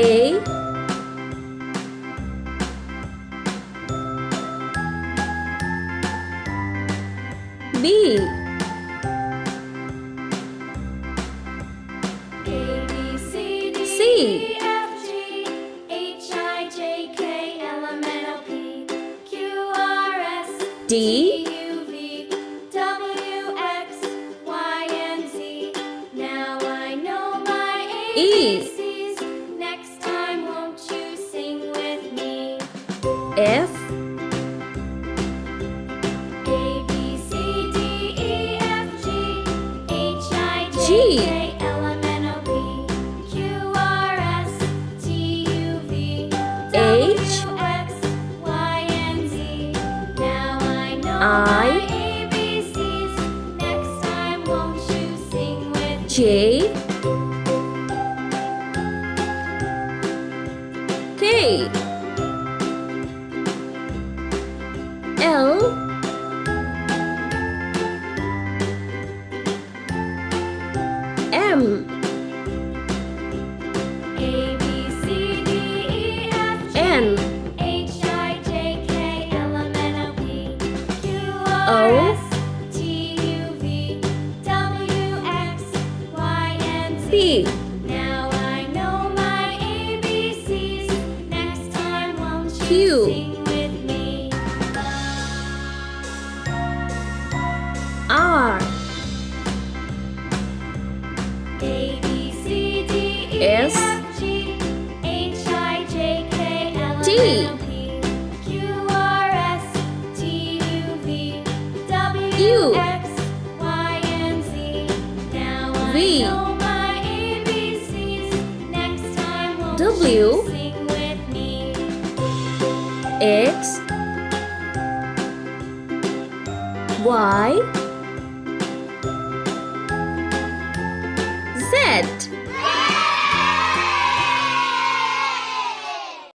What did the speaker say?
A, B, A, B, C, D, C, E, F, G, H, I, J, K, L, M, N, O, P, Q, R, S, D, T, U, V, W, X, Y, and Z. Now I know my E, ABCs. Next time, won't you sing with me? F, A, B, C, D, E, F, G, H, I, J, G, K, L, M, N, O, P, Q, R, S, T, U, V, W, H, X, Y, and Z. Now I know I, my ABCs. Next time, won't you sing with me? J, K, L, M, A, B, C, D, E, F, G, N, H, I, J, K, L, M, N, O, P, Q, R, O, S, T, U, V, W, X, Y, and Z. P, Now I know my ABCs. Next time, won't you Q, sing with me? R, A, B, C, D, E, S, F, G, H, I, J, K, L, T, M, N, O, P, Q, R, S, T, U, V, W, U, X, Y, and Z. Now I V, know my ABCs. Next time, won't W, you sing with me? X, Y,